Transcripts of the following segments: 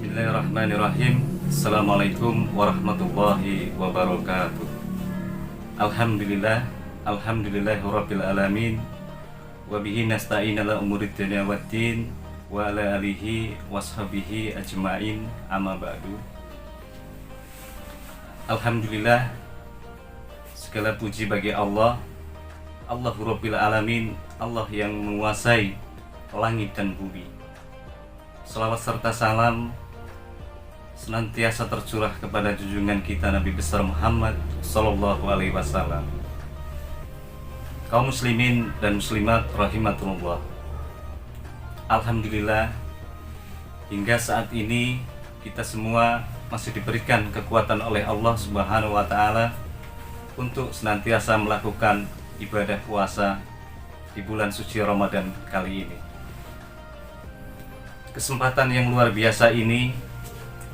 Bismillahirrahmanirrahim. Assalamualaikum warahmatullahi wabarakatuh. Alhamdulillahirabbil alamin. Wa bihi nasta'in ala umurid dunya waddin wa ala alihi washabihi ajmain, amma ba'du. Alhamdulillah, segala puji bagi Allah, Allahu Rabbil Alamin, Allah yang menguasai langit dan bumi. Salawat serta salam senantiasa tercurah kepada junjungan kita Nabi besar Muhammad Sallallahu Alaihi Wasallam. Kaum muslimin dan muslimat rahimatullah, alhamdulillah, hingga saat ini kita semua masih diberikan kekuatan oleh Allah Subhanahu wa Ta'ala untuk senantiasa melakukan ibadah puasa di bulan suci Ramadan kali ini. Kesempatan yang luar biasa ini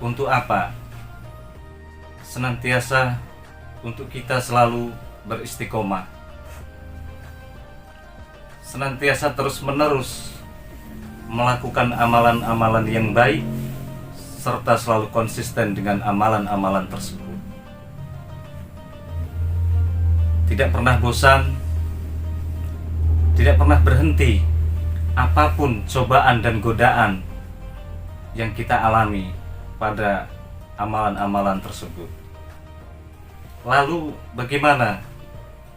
untuk apa? Senantiasa untuk kita selalu beristiqomah, senantiasa terus-menerus melakukan amalan-amalan yang baik, serta selalu konsisten dengan amalan-amalan tersebut. Tidak pernah bosan, tidak pernah berhenti, apapun cobaan dan godaan yang kita alami pada amalan-amalan tersebut. Lalu bagaimana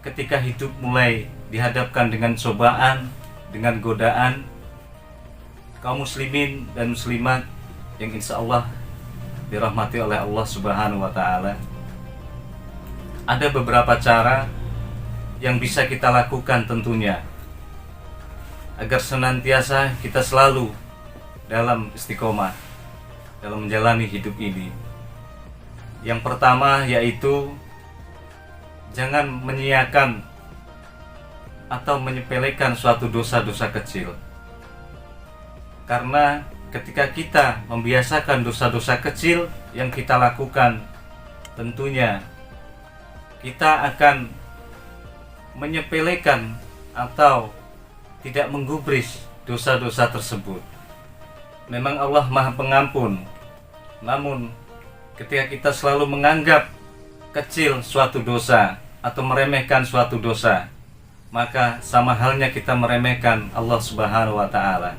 ketika hidup mulai dihadapkan dengan cobaan, dengan godaan? Kaum muslimin dan muslimat yang insya Allah dirahmati oleh Allah Subhanahu wa Ta'ala, ada beberapa cara yang bisa kita lakukan tentunya agar senantiasa kita selalu dalam istiqomah dalam menjalani hidup ini. Yang pertama yaitu jangan menyia-nyiakan atau menyepelekan suatu dosa-dosa kecil. Karena ketika kita membiasakan dosa-dosa kecil yang kita lakukan, tentunya kita akan menyepelekan atau tidak menggubris dosa-dosa tersebut. Memang Allah Maha Pengampun, namun ketika kita selalu menganggap kecil suatu dosa atau meremehkan suatu dosa, maka sama halnya kita meremehkan Allah Subhanahu wa Ta'ala.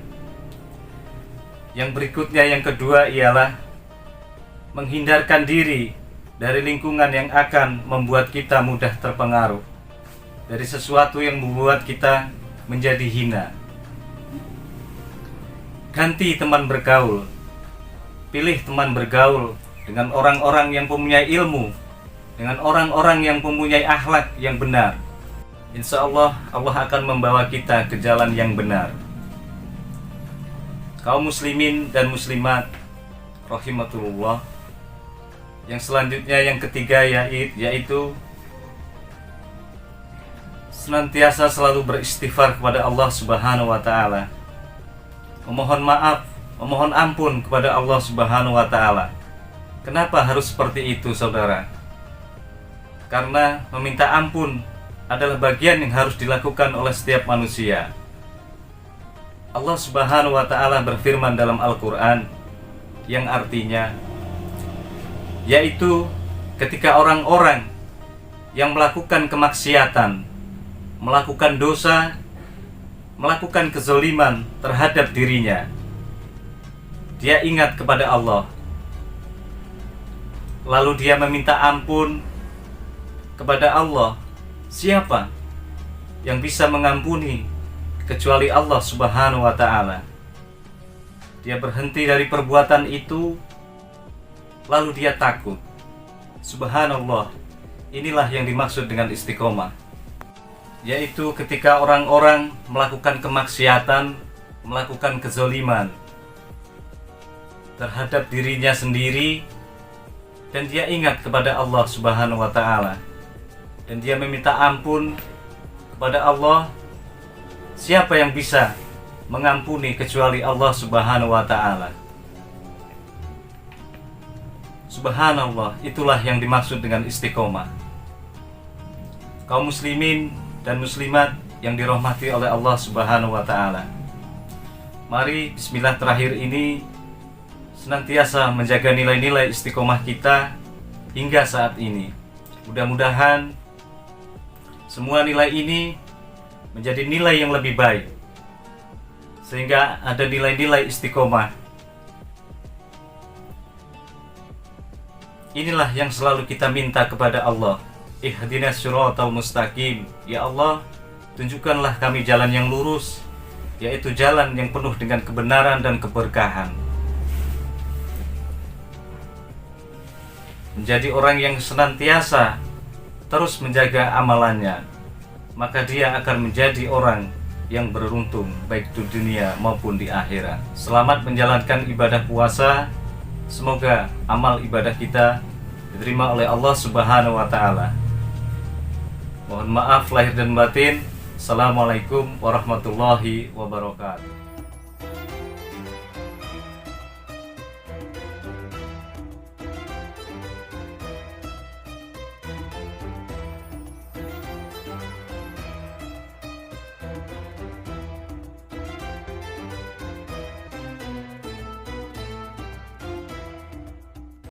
Yang berikutnya, yang kedua, ialah menghindarkan diri dari lingkungan yang akan membuat kita mudah terpengaruh, dari sesuatu yang membuat kita menjadi hina. Ganti teman bergaul, pilih teman bergaul dengan orang-orang yang mempunyai ilmu, dengan orang-orang yang mempunyai akhlak yang benar. Insya Allah, Allah akan membawa kita ke jalan yang benar. Kaum muslimin dan muslimat rahimatullah, yang selanjutnya, yang ketiga, yaitu senantiasa selalu beristighfar kepada Allah Subhanahu wa Ta'ala, memohon maaf, memohon ampun kepada Allah Subhanahu wa Ta'ala. Kenapa harus seperti itu, saudara? Karena meminta ampun adalah bagian yang harus dilakukan oleh setiap manusia. Allah Subhanahu wa Ta'ala berfirman dalam Al-Quran, yang artinya yaitu ketika orang-orang yang melakukan kemaksiatan, melakukan dosa, melakukan kezaliman terhadap dirinya, dia ingat kepada Allah, lalu dia meminta ampun kepada Allah. Siapa yang bisa mengampuni kecuali Allah Subhanahu wa Ta'ala? Dia berhenti dari perbuatan itu, lalu dia takut. Subhanallah, inilah yang dimaksud dengan istiqomah, yaitu ketika orang-orang melakukan kemaksiatan, melakukan kezaliman terhadap dirinya sendiri, dan dia ingat kepada Allah Subhanahu wa Ta'ala, dan dia meminta ampun kepada Allah. Siapa yang bisa mengampuni kecuali Allah Subhanahu wa Ta'ala? Subhanallah, itulah yang dimaksud dengan istiqomah. Kaum muslimin dan muslimat yang dirahmati oleh Allah Subhanahu wa Ta'ala, mari bismillah terakhir ini senantiasa menjaga nilai-nilai istiqomah kita hingga saat ini. Mudah-mudahan semua nilai ini menjadi nilai yang lebih baik, sehingga ada nilai-nilai istiqomah. Inilah yang selalu kita minta kepada Allah. Ihdinas syiratal mustaqim. Ya Allah, tunjukkanlah kami jalan yang lurus, yaitu jalan yang penuh dengan kebenaran dan keberkahan. Menjadi orang yang senantiasa terus menjaga amalannya, maka dia akan menjadi orang yang beruntung baik di dunia maupun di akhirat. Selamat menjalankan ibadah puasa. Semoga amal ibadah kita diterima oleh Allah Subhanahu wa Ta'ala. Mohon maaf lahir dan batin. Assalamualaikum warahmatullahi wabarakatuh.